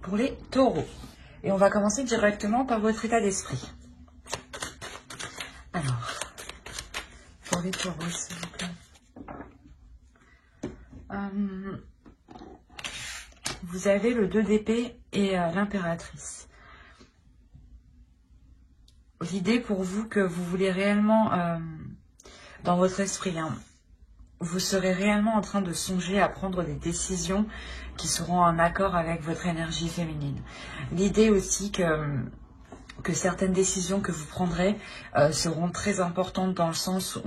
pour les taureaux. Et on va commencer directement par votre état d'esprit. Alors, pour les taureaux, s'il vous plaît. Vous avez le 2 d'épée et l'impératrice. L'idée pour vous que vous voulez réellement, dans votre esprit, hein, vous serez réellement en train de songer à prendre des décisions qui seront en accord avec votre énergie féminine. L'idée aussi que certaines décisions que vous prendrez seront très importantes dans le sens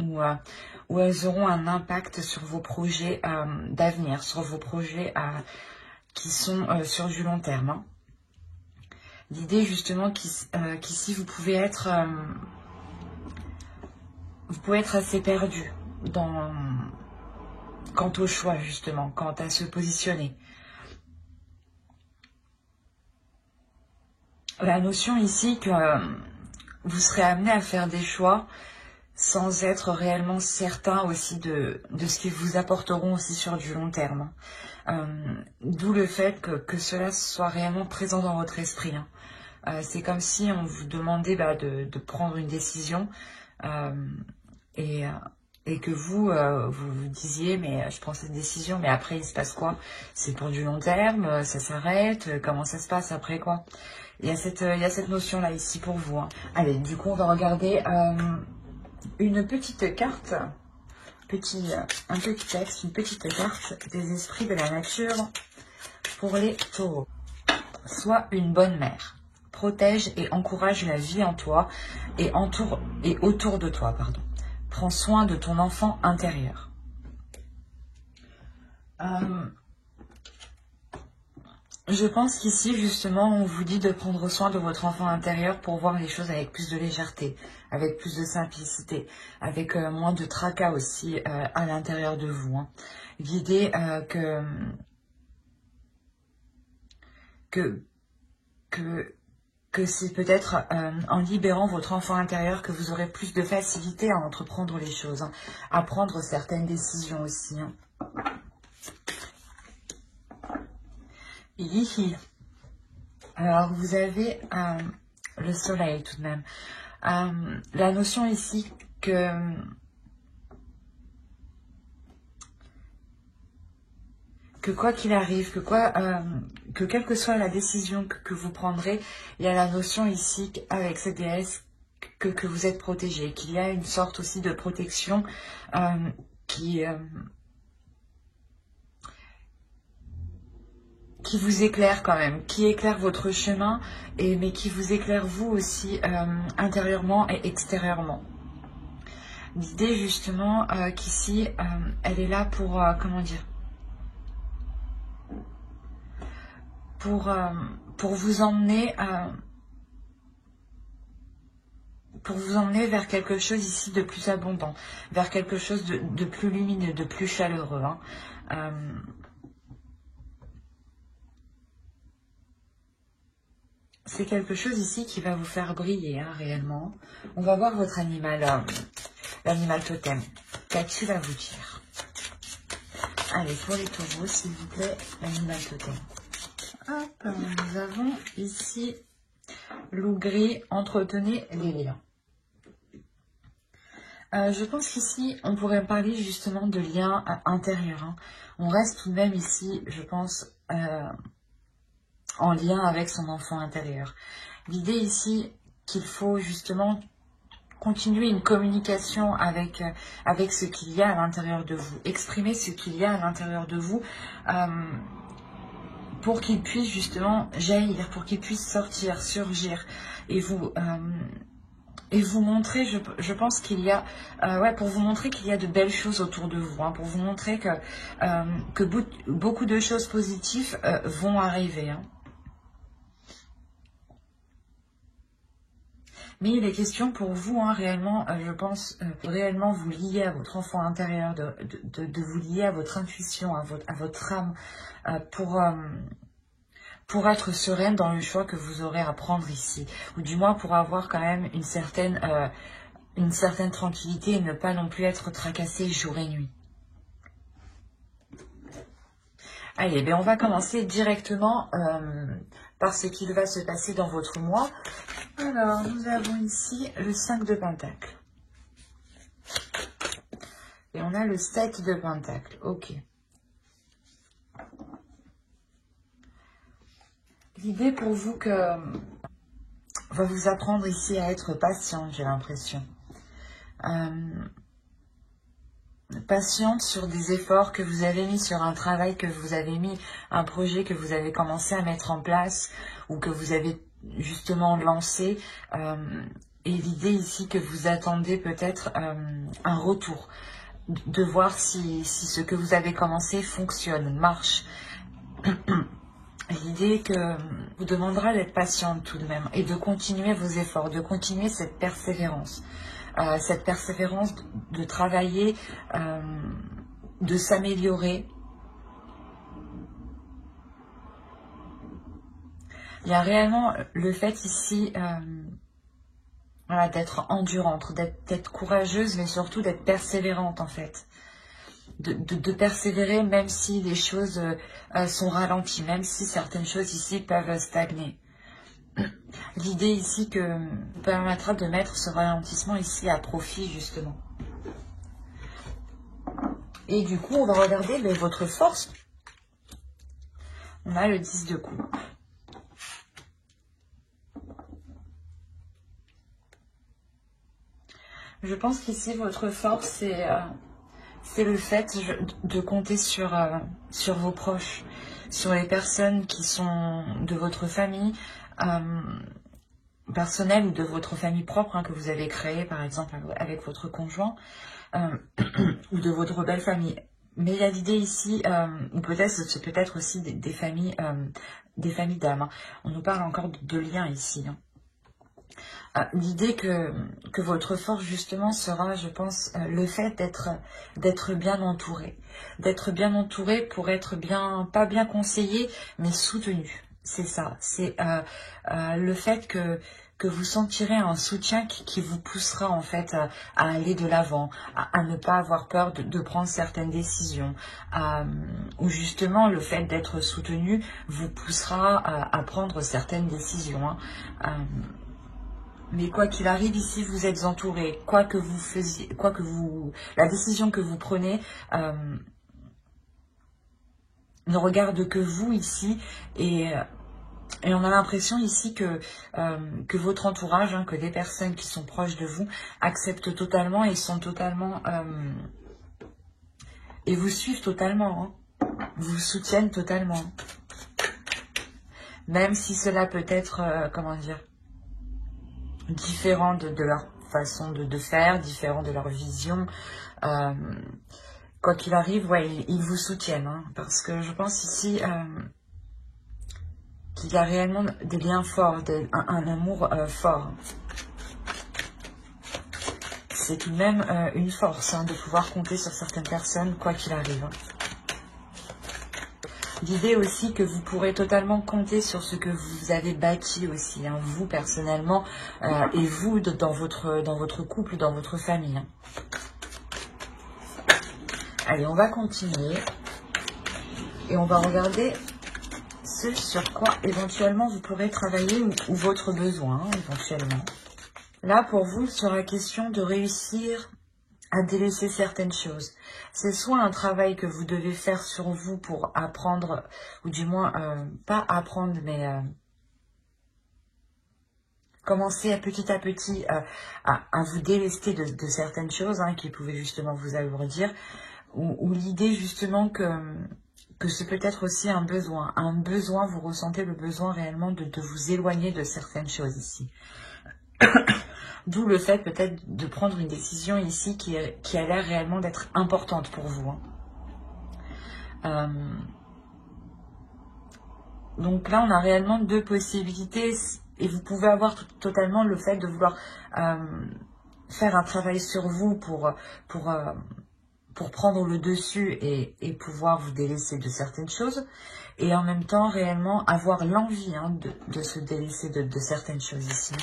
où elles auront un impact sur vos projets d'avenir, sur vos projets qui sont sur du long terme. Hein. L'idée justement qu'ici vous pouvez être assez perdu quant au choix justement, quant à se positionner. La notion ici que vous serez amené à faire des choix sans être réellement certain aussi de ce qu'ils vous apporteront aussi sur du long terme. D'où le fait que cela soit réellement présent dans votre esprit. Hein. C'est comme si on vous demandait de prendre une décision et que vous vous disiez mais je prends cette décision mais après il se passe quoi? C'est pour du long terme, ça s'arrête, comment ça se passe après quoi? Il y a cette notion là ici pour vous. Hein. Allez, du coup on va regarder une petite carte, un petit texte, une petite carte des esprits de la nature pour les taureaux. Sois une bonne mère. Protège et encourage la vie en toi et autour de toi, pardon. Prends soin de ton enfant intérieur. Je pense qu'ici, justement, on vous dit de prendre soin de votre enfant intérieur pour voir les choses avec plus de légèreté, avec plus de simplicité, avec moins de tracas aussi à l'intérieur de vous. Hein. L'idée que c'est peut-être en libérant votre enfant intérieur que vous aurez plus de facilité à entreprendre les choses, hein, à prendre certaines décisions aussi. Hein. Ici, alors vous avez le soleil tout de même. La notion ici que quoi qu'il arrive, que quelle que soit la décision que vous prendrez, il y a la notion ici avec cette déesse que vous êtes protégé, qu'il y a une sorte aussi de protection qui vous éclaire quand même, qui éclaire votre chemin, mais qui vous éclaire vous aussi intérieurement et extérieurement. L'idée justement qu'ici, elle est là pour, comment dire, pour vous emmener vers quelque chose ici de plus abondant, vers quelque chose de plus lumineux, de plus chaleureux. Hein. C'est quelque chose ici qui va vous faire briller, hein, réellement. On va voir votre animal, l'animal totem. Qu'a-t-il à vous dire? Allez, pour les taureaux, s'il vous plaît, l'animal totem. Hop, nous avons ici loup gris, entretenez les liens. Je pense qu'ici, on pourrait parler justement de liens intérieurs. Hein. On reste tout de même ici, je pense, en lien avec son enfant intérieur. L'idée ici qu'il faut justement continuer une communication avec ce qu'il y a à l'intérieur de vous, exprimer ce qu'il y a à l'intérieur de vous pour qu'il puisse justement jaillir, pour qu'il puisse sortir, surgir et vous montrer, je pense qu'il y a, pour vous montrer qu'il y a de belles choses autour de vous, hein, pour vous montrer que beaucoup de choses positives vont arriver. Hein. Mais il est question pour vous, hein, réellement, je pense, réellement vous lier à votre enfant intérieur, de vous lier à votre intuition, à votre âme, pour être sereine dans le choix que vous aurez à prendre ici. Ou du moins pour avoir quand même une certaine tranquillité et ne pas non plus être tracassé jour et nuit. Allez, ben on va commencer directement par ce qu'il va se passer dans votre mois. Alors, nous avons ici le 5 de Pentacle. Et on a le 7 de Pentacle. Ok. L'idée pour vous que va vous apprendre ici à être patiente, j'ai l'impression. Patiente sur des efforts que vous avez mis, sur un travail que vous avez mis, un projet que vous avez commencé à mettre en place ou que vous avez justement lancé. Et l'idée ici que vous attendez peut-être un retour, de voir si ce que vous avez commencé fonctionne, marche. L'idée que vous demandera d'être patiente tout de même et de continuer vos efforts, de continuer cette persévérance. Cette persévérance de travailler, de s'améliorer. Il y a réellement le fait ici voilà, d'être endurante, d'être courageuse, mais surtout d'être persévérante en fait. De persévérer même si les choses sont ralenties, même si certaines choses ici peuvent stagner. L'idée ici que permettra de mettre ce ralentissement ici à profit justement. Et du coup, on va regarder votre force. On a le 10 de coupe. Je pense qu'ici, votre force, c'est le fait de compter sur vos proches, sur les personnes qui sont de votre famille personnelle ou de votre famille propre que vous avez créée, par exemple, avec votre conjoint ou de votre belle famille. Mais il y a l'idée ici, ou peut-être c'est peut-être aussi des familles d'âmes. On nous parle encore de liens ici. L'idée que votre force justement sera, je pense, le fait d'être bien entouré. D'être bien entouré pour être bien, pas bien conseillé, mais soutenu. C'est ça. C'est le fait que vous sentirez un soutien qui vous poussera en fait à aller de l'avant, à ne pas avoir peur de prendre certaines décisions, ou justement le fait d'être soutenu vous poussera à prendre certaines décisions. Mais quoi qu'il arrive ici, vous êtes entouré. Quoi que vous faisiez, la décision que vous prenez ne regarde que vous ici et on a l'impression ici que votre entourage, que des personnes qui sont proches de vous, acceptent totalement et sont totalement... et vous suivent totalement, vous soutiennent totalement. Même si cela peut être, comment dire, différent de leur façon de faire, différent de leur vision. Quoi qu'il arrive, ouais, ils vous soutiennent. Parce que je pense ici... qu'il y a réellement des liens forts, un amour fort. C'est tout de même une force de pouvoir compter sur certaines personnes, quoi qu'il arrive. L'idée aussi que vous pourrez totalement compter sur ce que vous avez bâti aussi, vous personnellement, et vous dans votre couple, dans votre famille. Allez, on va continuer. Et on va regarder ce sur quoi éventuellement vous pourrez travailler ou votre besoin éventuellement. Là pour vous il sera question de réussir à délaisser certaines choses. C'est soit un travail que vous devez faire sur vous pour apprendre, ou du moins pas apprendre mais commencer à petit à vous délester de certaines choses qui pouvaient justement vous alourdir, ou l'idée justement que c'est peut-être aussi un besoin. Vous ressentez le besoin réellement de vous éloigner de certaines choses ici. D'où le fait peut-être de prendre une décision ici qui a l'air réellement d'être importante pour vous. Donc là, on a réellement deux possibilités et vous pouvez avoir totalement le fait de vouloir faire un travail sur vous pour prendre le dessus et pouvoir vous délaisser de certaines choses, et en même temps réellement avoir l'envie de se délaisser de certaines choses ici.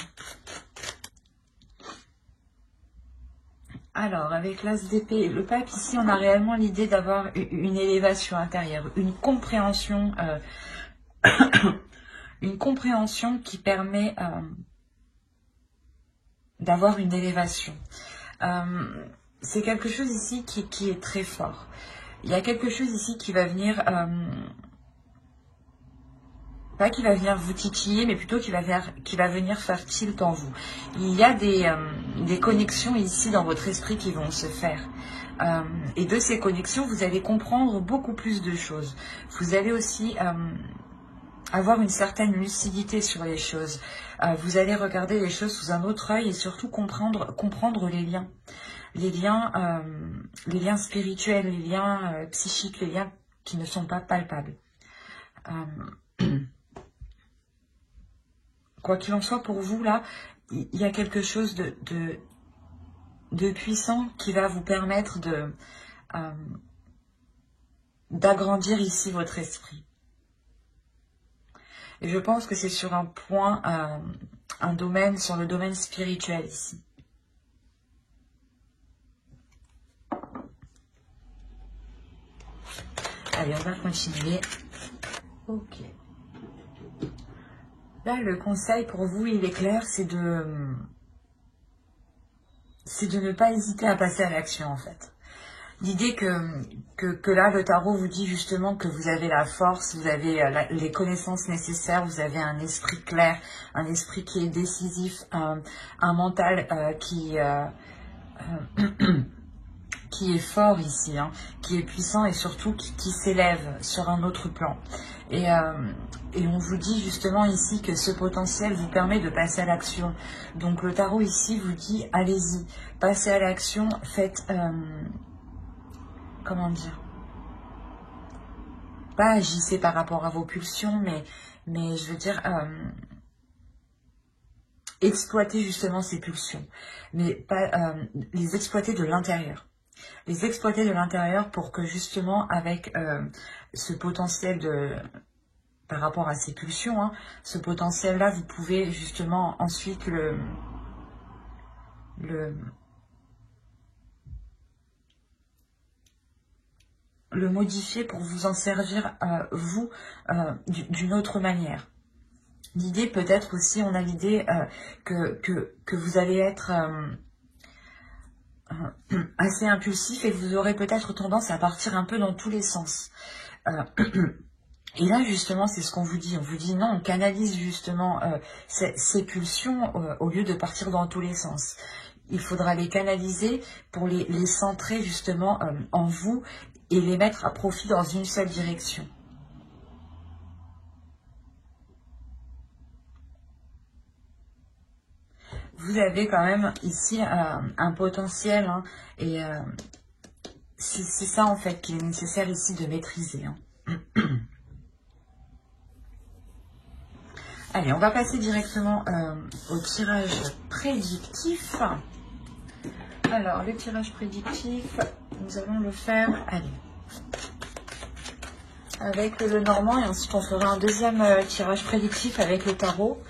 Alors, avec l'as d'épée et le pape, ici, on a réellement l'idée d'avoir une élévation intérieure, une compréhension qui permet d'avoir une élévation. C'est quelque chose ici qui est très fort. Il y a quelque chose ici qui va venir, pas qui va venir vous titiller, mais plutôt qui va venir faire tilt en vous. Il y a des connexions ici dans votre esprit qui vont se faire. Et de ces connexions, vous allez comprendre beaucoup plus de choses. Vous allez aussi avoir une certaine lucidité sur les choses. Vous allez regarder les choses sous un autre œil et surtout comprendre les liens. Les liens spirituels, les liens psychiques, les liens qui ne sont pas palpables. Quoi qu'il en soit pour vous, là, il y a quelque chose de puissant qui va vous permettre d'agrandir ici votre esprit. Et je pense que c'est sur un point, sur le domaine spirituel ici. Allez, on va continuer. Ok. Là, le conseil pour vous, il est clair, c'est de ne pas hésiter à passer à l'action, en fait. L'idée que là, le tarot vous dit justement que vous avez la force, vous avez les connaissances nécessaires, vous avez un esprit clair, un esprit qui est décisif, un mental qui est fort ici, hein, qui est puissant et surtout qui s'élève sur un autre plan. Et on vous dit justement ici que ce potentiel vous permet de passer à l'action. Donc le tarot ici vous dit, allez-y, passez à l'action, faites... comment dire, pas agissez par rapport à vos pulsions, mais je veux dire, exploitez justement ces pulsions, mais pas les exploiter de l'intérieur. Les exploiter de l'intérieur pour que justement avec ce potentiel par rapport à ces pulsions, hein, ce potentiel-là, vous pouvez justement ensuite le modifier pour vous en servir, vous, d'une autre manière. L'idée peut-être aussi, on a l'idée que vous allez être assez impulsif et que vous aurez peut-être tendance à partir un peu dans tous les sens. Et là, justement, c'est ce qu'on vous dit. On vous dit non, on canalise justement ces pulsions au lieu de partir dans tous les sens. Il faudra les canaliser pour les centrer justement en vous et les mettre à profit dans une seule direction. Vous avez quand même ici un potentiel, hein, et c'est ça en fait qu'il est nécessaire ici de maîtriser. Hein. Allez, on va passer directement au tirage prédictif. Alors, le tirage prédictif, nous allons le faire, allez, avec le normand, et ensuite on fera un deuxième tirage prédictif avec le tarot,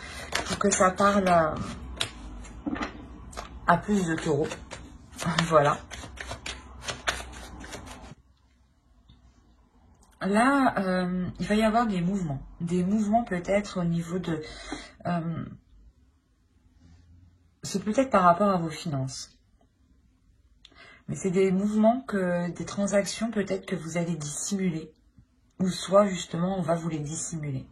pour que ça parle à plus de taureaux. Voilà. Là, il va y avoir des mouvements peut-être au niveau de... c'est peut-être par rapport à vos finances. Mais c'est des mouvements, des transactions peut-être que vous allez dissimuler. Ou soit justement, on va vous les dissimuler.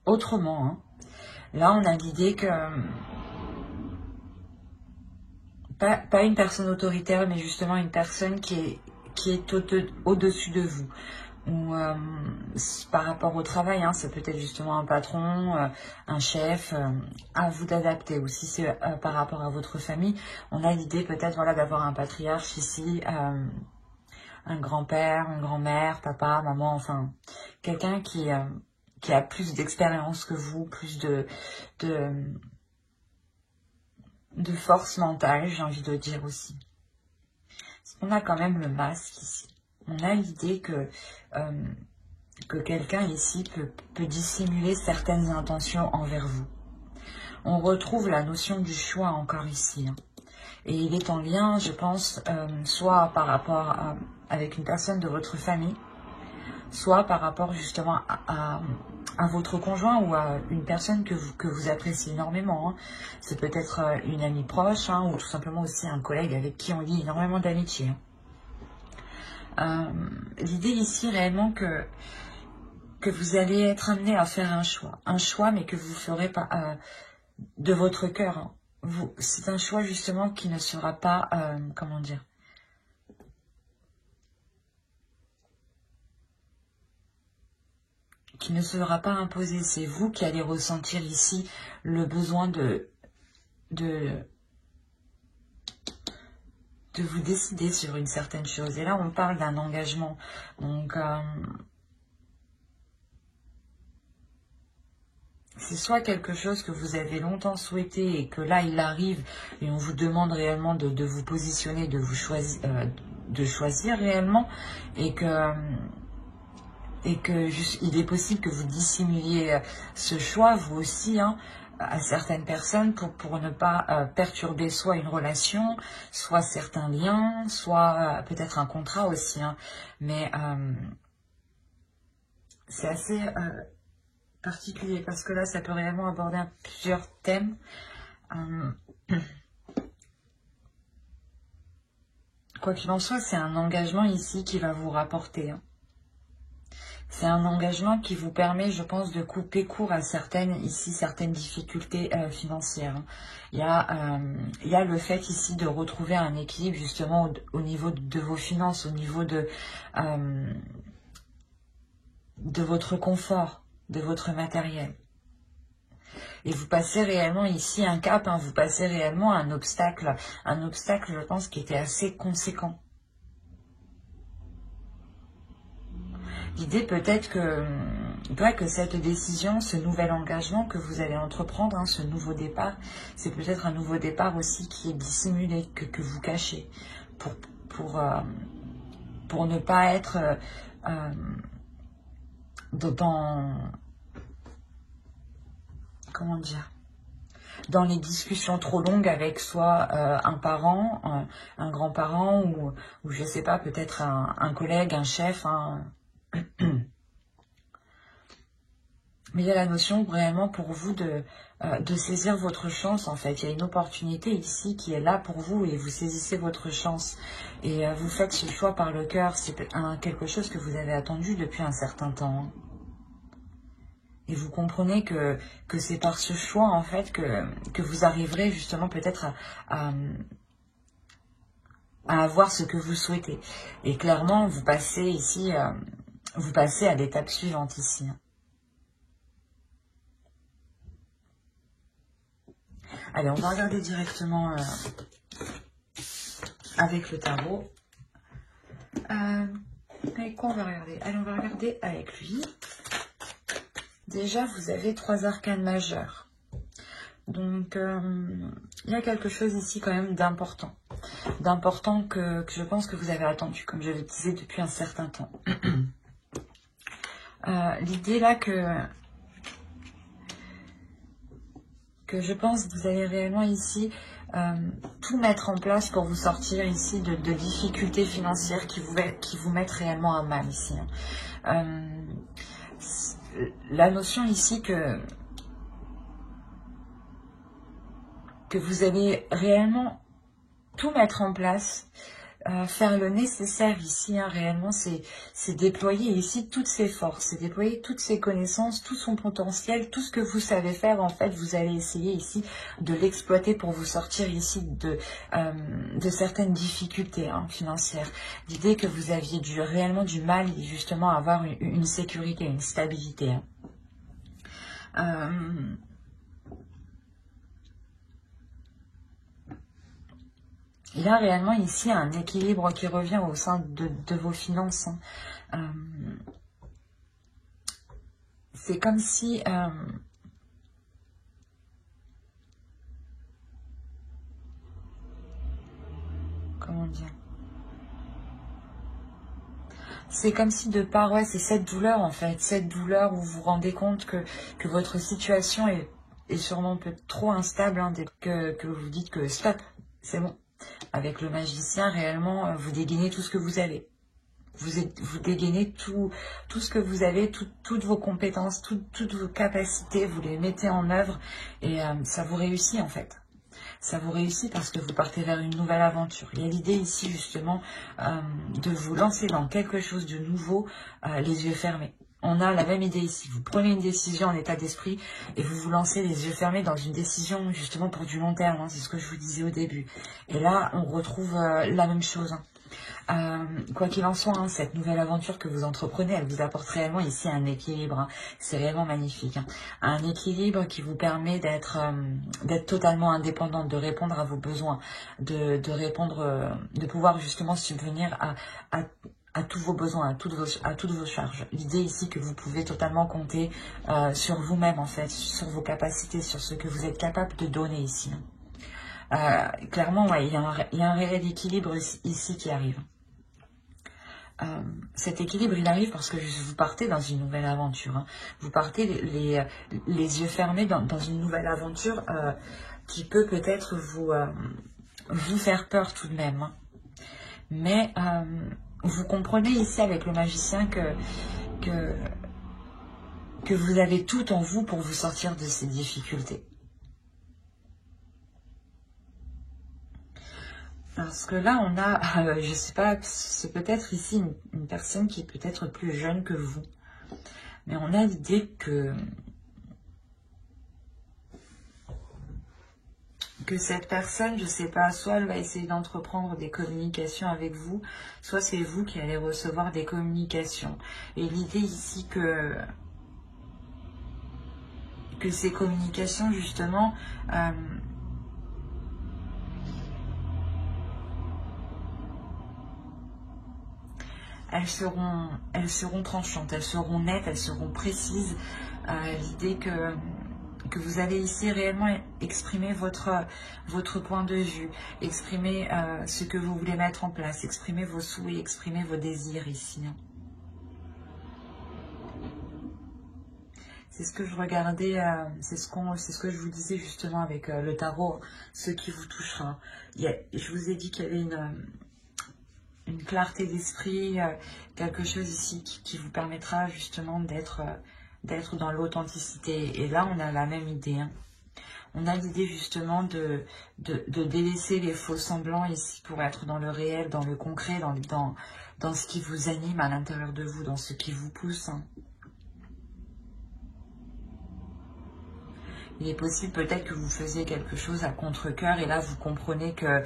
Autrement, hein, là on a l'idée que... Pas une personne autoritaire, mais justement une personne qui est au-dessus de vous. Ou par rapport au travail, hein, ça peut être justement un patron, un chef, à vous d'adapter. Ou si c'est par rapport à votre famille, on a l'idée peut-être voilà, d'avoir un patriarche ici, un grand-père, une grand-mère, papa, maman, enfin, quelqu'un qui a plus d'expérience que vous, plus de force mentale, j'ai envie de dire aussi. Parce qu'on a quand même le masque ici. On a l'idée que quelqu'un ici peut dissimuler certaines intentions envers vous. on retrouve la notion du choix encore ici. Hein. Et il est en lien, je pense, soit par rapport avec une personne de votre famille, soit par rapport justement à votre conjoint ou à une personne que vous appréciez énormément. Hein. C'est peut-être une amie proche hein, ou tout simplement aussi un collègue avec qui on lie énormément d'amitié. Hein. L'idée ici réellement que vous allez être amené à faire un choix mais que vous ferez pas de votre cœur. Hein. C'est un choix justement qui ne sera pas, comment dire, qui ne sera pas imposé. C'est vous qui allez ressentir ici le besoin de vous décider sur une certaine chose. Et là, on parle d'un engagement. Donc, c'est soit quelque chose que vous avez longtemps souhaité et que là, il arrive et on vous demande réellement de vous positionner, de choisir réellement et que il est possible que vous dissimuliez ce choix, vous aussi, hein, à certaines personnes pour ne pas perturber soit une relation, soit certains liens, soit peut-être un contrat aussi. Hein. Mais c'est assez particulier parce que là, ça peut réellement aborder plusieurs thèmes. Quoi qu'il en soit, c'est un engagement ici qui va vous rapporter. Hein. C'est un engagement qui vous permet, je pense, de couper court à certaines difficultés financières. Hein. Il y a le fait ici de retrouver un équilibre justement au niveau de vos finances, au niveau de votre confort, de votre matériel. Et vous passez réellement ici un cap, hein, vous passez réellement un obstacle, je pense, qui était assez conséquent. L'idée peut-être que cette décision, ce nouvel engagement que vous allez entreprendre, hein, ce nouveau départ, c'est peut-être un nouveau départ aussi qui est dissimulé, que vous cachez, pour ne pas être comment dire, dans les discussions trop longues avec soit un parent, un grand-parent ou je sais pas, peut-être un collègue, un chef. Hein. Mais il y a la notion réellement pour vous de saisir votre chance en fait. Il y a une opportunité ici qui est là pour vous et vous saisissez votre chance. Et vous faites ce choix par le cœur. C'est quelque chose que vous avez attendu depuis un certain temps. Hein. Et vous comprenez que c'est par ce choix en fait que vous arriverez justement peut-être à avoir ce que vous souhaitez. Et clairement, vous passez ici, vous passez à l'étape suivante ici. Hein. Allez, on va regarder directement avec le tarot. Avec quoi on va regarder? Allez, on va regarder avec lui. Déjà, vous avez 3 arcanes majeures. Donc, il y a quelque chose ici quand même d'important. D'important que je pense que vous avez attendu, comme je le disais, depuis un certain temps. L'idée là que je pense que vous allez réellement ici tout mettre en place pour vous sortir ici de difficultés financières qui vous mettent réellement à mal ici. Hein. La notion ici que vous allez réellement tout mettre en place, faire le nécessaire ici, hein, réellement, c'est déployer ici toutes ses forces, c'est déployer toutes ses connaissances, tout son potentiel, tout ce que vous savez faire, en fait, vous allez essayer ici de l'exploiter pour vous sortir ici de certaines difficultés hein, financières. L'idée que vous aviez réellement du mal, justement, à avoir une sécurité, une stabilité. Hein. Il y a réellement ici un équilibre qui revient au sein de vos finances. Hein. C'est comme si... comment dire? C'est comme si de part, ouais, c'est cette douleur en fait. Cette douleur où vous vous rendez compte que votre situation est est sûrement peut-être trop instable, hein, dès que vous dites que stop, c'est bon. Avec le magicien, réellement, vous dégainez tout ce que vous avez. Vous dégainez tout ce que vous avez, toutes vos compétences, toutes vos capacités, vous les mettez en œuvre et ça vous réussit en fait. Ça vous réussit parce que vous partez vers une nouvelle aventure. Il y a l'idée ici justement de vous lancer dans quelque chose de nouveau, les yeux fermés. On a la même idée ici. Vous prenez une décision en état d'esprit et vous vous lancez les yeux fermés dans une décision justement pour du long terme. Hein, c'est ce que je vous disais au début. Et là, on retrouve la même chose. Hein. Quoi qu'il en soit, hein, cette nouvelle aventure que vous entreprenez, elle vous apporte réellement ici un équilibre. Hein. C'est réellement magnifique. Hein. Un équilibre qui vous permet d'être totalement indépendante, de répondre à vos besoins, de répondre, de pouvoir justement subvenir à tous vos besoins, à toutes vos charges. L'idée ici que vous pouvez totalement compter sur vous-même en fait, sur vos capacités, sur ce que vous êtes capable de donner ici. Clairement, ouais, il y a un réel équilibre ici qui arrive. Cet équilibre, il arrive parce que vous partez dans une nouvelle aventure. Hein. Vous partez les yeux fermés dans une nouvelle aventure qui peut peut-être vous faire peur tout de même. Hein. Mais vous comprenez ici avec le magicien que vous avez tout en vous pour vous sortir de ces difficultés. Parce que là, on a, je sais pas, c'est peut-être ici une personne qui est peut-être plus jeune que vous. Mais on a l'idée que cette personne, je sais pas, soit elle va essayer d'entreprendre des communications avec vous, soit c'est vous qui allez recevoir des communications. Et l'idée ici que ces communications, justement, elles seront tranchantes, elles seront nettes, elles seront précises. L'idée que vous allez ici réellement exprimer votre point de vue, exprimer ce que vous voulez mettre en place, exprimer vos souhaits, exprimer vos désirs ici. C'est ce que je regardais, c'est ce que je vous disais justement avec le tarot, ce qui vous touchera. Je vous ai dit qu'il y avait une clarté d'esprit, quelque chose ici qui vous permettra justement d'être dans l'authenticité. Et là, on a la même idée. Hein. On a l'idée justement de délaisser les faux semblants ici pour être dans le réel, dans le concret, dans ce qui vous anime à l'intérieur de vous, dans ce qui vous pousse. Hein. Il est possible peut-être que vous faisiez quelque chose à contre-cœur et là, vous comprenez que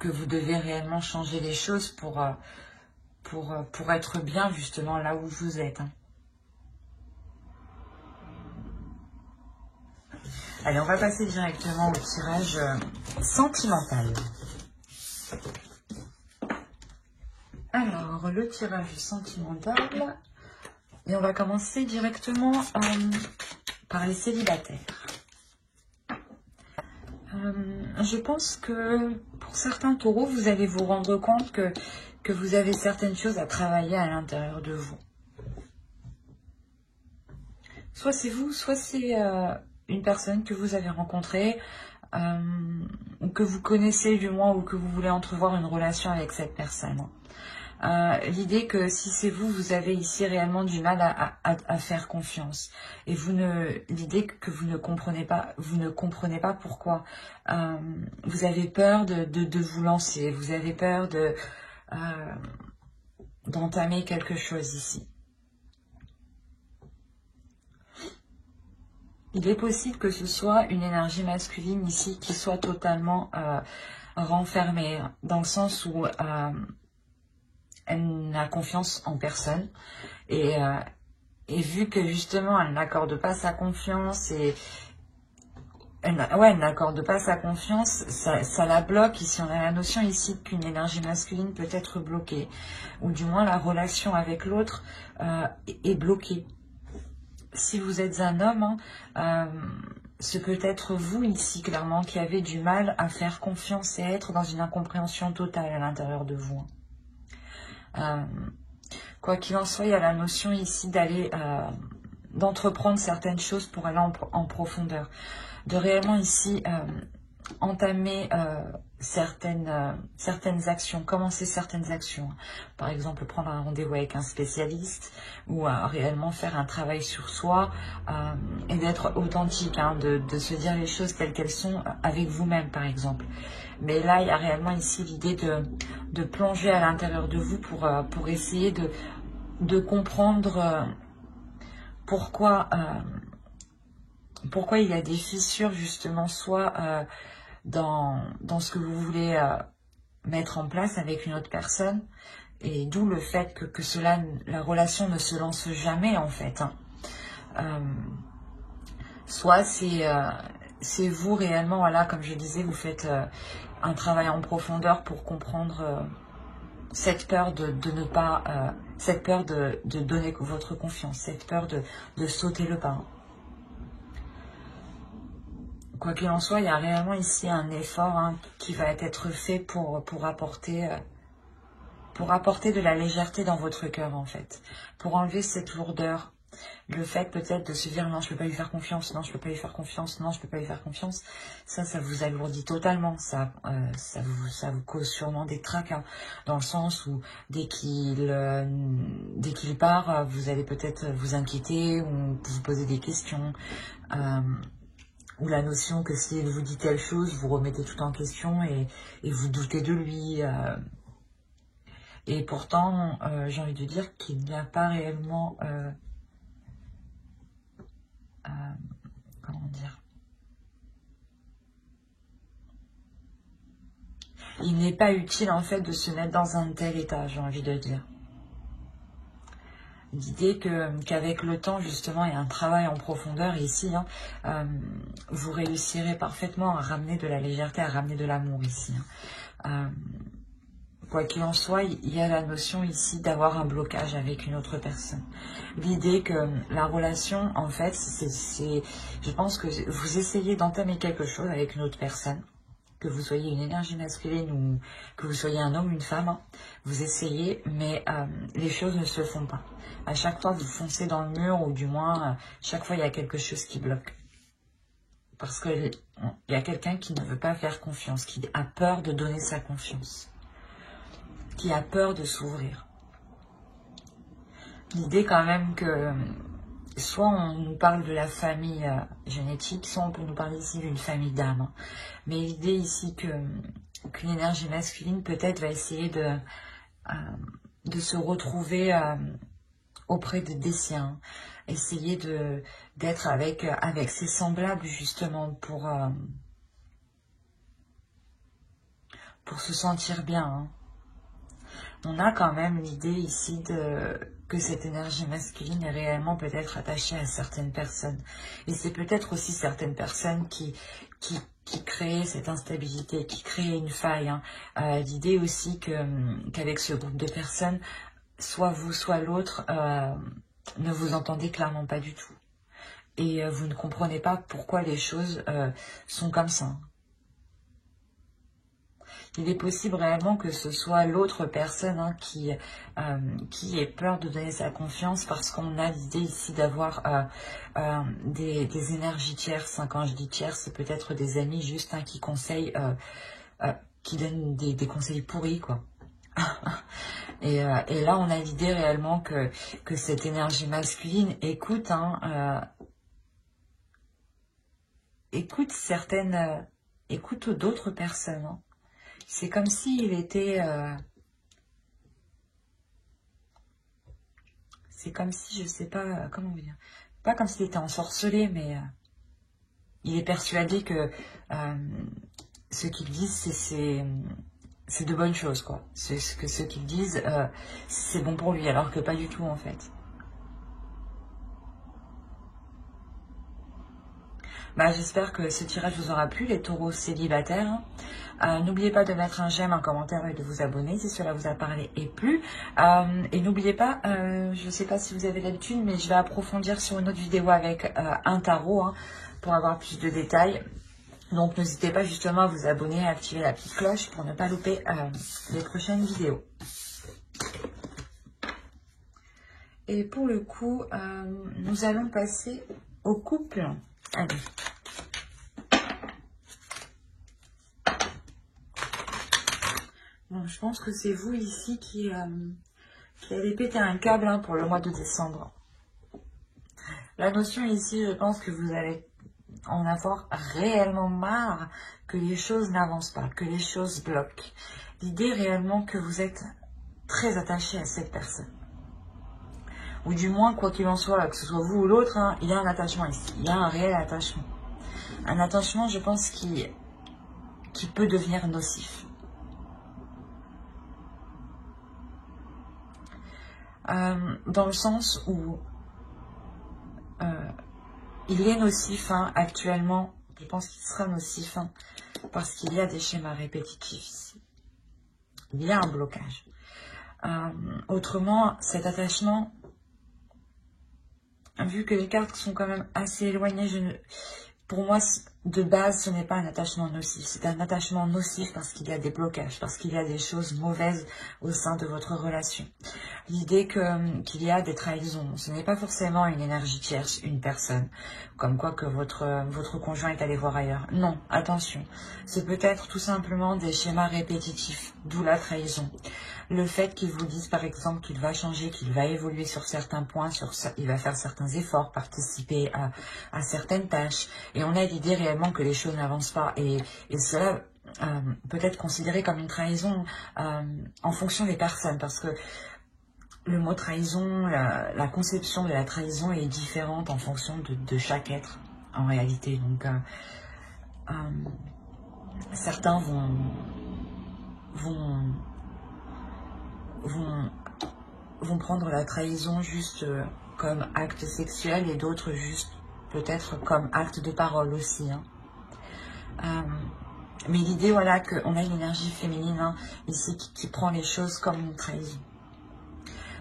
vous devez réellement changer les choses pour être bien justement là où vous êtes. Hein. Allez, on va passer directement au tirage sentimental. Alors, le tirage sentimental, et on va commencer directement par les célibataires. Je pense que pour certains taureaux, vous allez vous rendre compte que vous avez certaines choses à travailler à l'intérieur de vous. Soit c'est vous, soit c'est une personne que vous avez rencontrée, ou que vous connaissez du moins, ou que vous voulez entrevoir une relation avec cette personne. L'idée que si c'est vous, vous avez ici réellement du mal à faire confiance. Et l'idée que vous ne comprenez pas pourquoi. Vous avez peur de vous lancer, vous avez peur d'entamer quelque chose ici. Il est possible que ce soit une énergie masculine ici qui soit totalement renfermée, dans le sens où elle n'a confiance en personne et vu que justement elle n'accorde pas sa confiance et elle n'accorde pas sa confiance, ça la bloque. Ici on a la notion ici qu'une énergie masculine peut être bloquée, ou du moins la relation avec l'autre est bloquée. Si vous êtes un homme, ce peut être vous ici clairement qui avez du mal à faire confiance et à être dans une incompréhension totale à l'intérieur de vous. Quoi qu'il en soit, il y a la notion ici d'aller d'entreprendre certaines choses pour aller en profondeur. De réellement ici entamer certaines actions, commencer certaines actions. Par exemple, prendre un rendez-vous avec un spécialiste ou réellement faire un travail sur soi et d'être authentique, hein, de se dire les choses telles qu'elles sont avec vous-même, par exemple. Mais là, il y a réellement ici l'idée de plonger à l'intérieur de vous pour essayer de comprendre pourquoi il y a des fissures, justement, soit dans ce que vous voulez mettre en place avec une autre personne, et d'où le fait que la relation ne se lance jamais, en fait. Hein. Soit c'est vous réellement, voilà, comme je disais, vous faites un travail en profondeur pour comprendre cette peur de ne pas, cette peur de donner votre confiance, cette peur de sauter le pas. Quoi qu'il en soit, il y a réellement ici un effort, hein, qui va être fait pour apporter de la légèreté dans votre cœur, en fait. Pour enlever cette lourdeur. Le fait peut-être de se dire non, je peux pas lui faire confiance, non, je peux pas lui faire confiance, non, je peux pas lui faire confiance. Ça vous alourdit totalement. Ça vous cause sûrement des tracs, hein, dans le sens où dès qu'il part, vous allez peut-être vous inquiéter ou vous poser des questions. Ou la notion que si il vous dit telle chose, vous remettez tout en question et vous doutez de lui. Et pourtant, j'ai envie de dire qu'il n'y a pas réellement... comment dire? Il n'est pas utile, en fait, de se mettre dans un tel état, j'ai envie de dire. L'idée qu'avec le temps, justement, et un travail en profondeur ici, hein, vous réussirez parfaitement à ramener de la légèreté, à ramener de l'amour ici. Hein. Quoi qu'il en soit, il y a la notion ici d'avoir un blocage avec une autre personne. L'idée que la relation, en fait, je pense que vous essayez d'entamer quelque chose avec une autre personne, que vous soyez une énergie masculine ou que vous soyez un homme ou une femme, hein, vous essayez, mais les choses ne se font pas. À chaque fois, vous foncez dans le mur, ou du moins, chaque fois, il y a quelque chose qui bloque. Parce qu'il y a quelqu'un qui ne veut pas faire confiance, qui a peur de donner sa confiance, qui a peur de s'ouvrir. L'idée quand même que soit on nous parle de la famille génétique, soit on peut nous parler ici d'une famille d'âme. Hein. Mais l'idée ici qu'une énergie masculine peut-être va essayer de se retrouver auprès des siens, essayer d'être avec ses semblables justement pour se sentir bien. Hein. On a quand même l'idée ici que cette énergie masculine est réellement peut-être attachée à certaines personnes. Et c'est peut-être aussi certaines personnes qui créent cette instabilité, qui créent une faille. Hein. L'idée aussi qu'avec ce groupe de personnes, soit vous, soit l'autre, ne vous entendez clairement pas du tout. Et vous ne comprenez pas pourquoi les choses sont comme ça. Il est possible réellement que ce soit l'autre personne, hein, qui ait peur de donner sa confiance parce qu'on a l'idée ici d'avoir des énergies tierces. Hein. Quand je dis tierces, c'est peut-être des amis juste, hein, qui conseillent, qui donnent des conseils pourris, quoi. Et là, on a l'idée réellement que cette énergie masculine écoute, hein, écoute d'autres personnes. Hein. C'est comme s'il était... c'est comme si, je sais pas, comment dire... Pas comme s'il était ensorcelé, mais il est persuadé que ce qu'ils disent, c'est de bonnes choses, quoi. Que ce qu'ils disent, c'est bon pour lui, alors que pas du tout, en fait. J'espère que ce tirage vous aura plu, les taureaux célibataires. N'oubliez pas de mettre un j'aime, un commentaire et de vous abonner si cela vous a parlé et plu. Et n'oubliez pas, je ne sais pas si vous avez l'habitude, mais je vais approfondir sur une autre vidéo avec un tarot, hein, pour avoir plus de détails. Donc n'hésitez pas justement à vous abonner et à activer la petite cloche pour ne pas louper les prochaines vidéos. Et pour le coup, nous allons passer au couple. Allez. Bon, je pense que c'est vous ici qui allez péter un câble hein, pour le mois de décembre. La notion ici, je pense que vous allez en avoir réellement marre que les choses n'avancent pas, que les choses bloquent. L'idée réellement que vous êtes très attaché à cette personne. Ou du moins, quoi qu'il en soit, que ce soit vous ou l'autre, hein, il y a un attachement ici. Il y a un réel attachement. Un attachement, je pense, qui peut devenir nocif. Dans le sens où il est nocif hein, actuellement. Je pense qu'il sera nocif hein, parce qu'il y a des schémas répétitifs ici. Il y a un blocage. Autrement, cet attachement, vu que les cartes sont quand même assez éloignées, pour moi, de base, ce n'est pas un attachement nocif. C'est un attachement nocif parce qu'il y a des blocages, parce qu'il y a des choses mauvaises au sein de votre relation. L'idée qu'il y a des trahisons, ce n'est pas forcément une énergie tierce, une personne, comme quoi que votre conjoint est allé voir ailleurs. Non, attention, c'est peut-être tout simplement des schémas répétitifs, d'où la trahison. Le fait qu'ils vous disent par exemple qu'il va changer, qu'il va évoluer sur certains points, il va faire certains efforts, participer à certaines tâches. Et on a l'idée réellement que les choses n'avancent pas. Et cela peut être considéré comme une trahison en fonction des personnes. Parce que le mot trahison, la conception de la trahison est différente en fonction de chaque être en réalité. Donc certains vont prendre la trahison juste comme acte sexuel et d'autres juste peut-être comme acte de parole aussi. Hein. Mais l'idée, voilà, qu'on a une énergie féminine hein, ici qui prend les choses comme une trahison.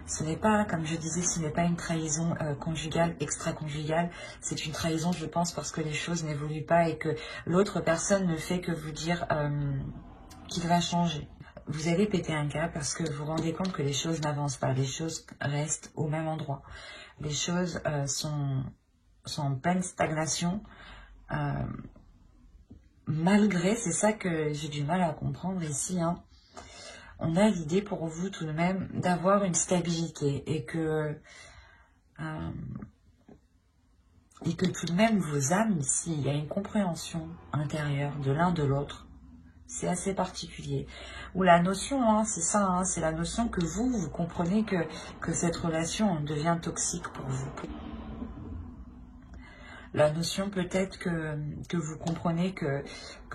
Ce n'est pas, comme je disais, ce n'est pas une trahison conjugale, extra-conjugale. C'est une trahison, je pense, parce que les choses n'évoluent pas et que l'autre personne ne fait que vous dire qu'il va changer. Vous allez péter un câble parce que vous vous rendez compte que les choses n'avancent pas. Les choses restent au même endroit. Les choses sont en pleine stagnation. Malgré, c'est ça que j'ai du mal à comprendre ici, hein. On a l'idée pour vous tout de même d'avoir une stabilité et que tout de même vos âmes ici, il y a une compréhension intérieure de l'un de l'autre. C'est assez particulier. Ou la notion, hein, c'est ça, hein, c'est la notion que vous comprenez que cette relation devient toxique pour vous. La notion peut-être que vous comprenez que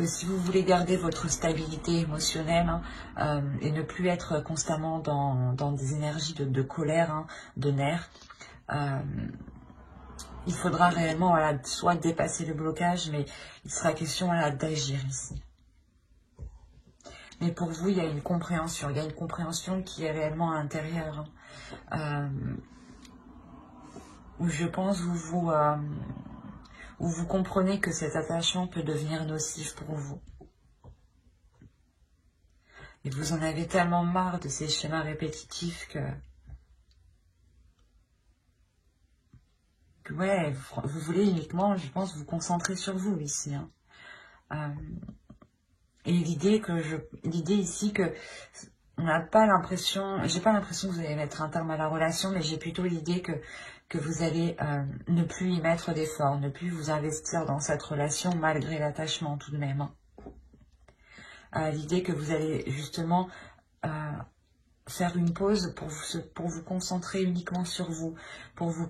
si vous voulez garder votre stabilité émotionnelle hein, et ne plus être constamment dans des énergies de colère, hein, de nerfs, il faudra réellement voilà, soit dépasser le blocage, mais il sera question voilà, d'agir ici. Mais pour vous, il y a une compréhension. Il y a une compréhension qui est réellement intérieure. Où je pense où vous comprenez que cet attachement peut devenir nocif pour vous. Et vous en avez tellement marre de ces schémas répétitifs que ouais, vous voulez uniquement, je pense, vous concentrer sur vous ici. Hein. Et l'idée ici que on n'a pas l'impression, j'ai pas l'impression que vous allez mettre un terme à la relation, mais j'ai plutôt l'idée que vous allez ne plus y mettre d'efforts, ne plus vous investir dans cette relation malgré l'attachement tout de même. L'idée que vous allez justement faire une pause pour vous concentrer uniquement sur vous, pour vous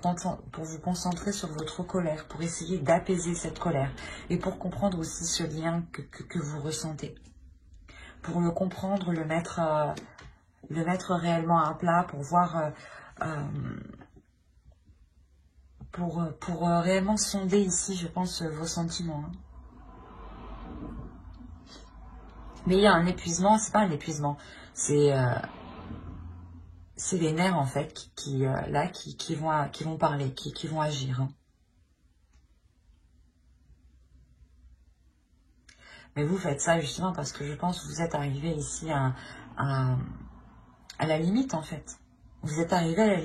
concentrer sur votre colère, pour essayer d'apaiser cette colère et pour comprendre aussi ce lien que vous ressentez. Pour le comprendre, le mettre réellement à plat, pour voir, pour réellement sonder ici, je pense, vos sentiments. Hein. Mais il y a un épuisement, c'est pas un épuisement, c'est les nerfs en fait qui vont parler, qui vont agir. Hein. Mais vous faites ça justement parce que je pense que vous êtes arrivé ici à la limite en fait. Vous êtes arrivé à la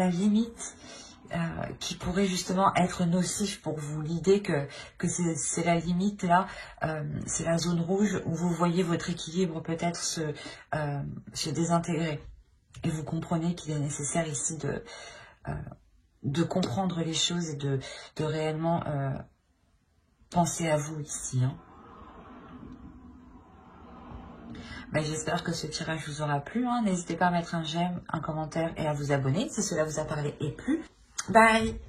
limite qui pourrait justement être nocif pour vous. L'idée que c'est la limite là, c'est la zone rouge où vous voyez votre équilibre peut-être se désintégrer. Et vous comprenez qu'il est nécessaire ici de comprendre les choses et de réellement penser à vous ici. Hein. Ben, j'espère que ce tirage vous aura plu. Hein. N'hésitez pas à mettre un j'aime, un commentaire et à vous abonner si cela vous a parlé et plu. Bye!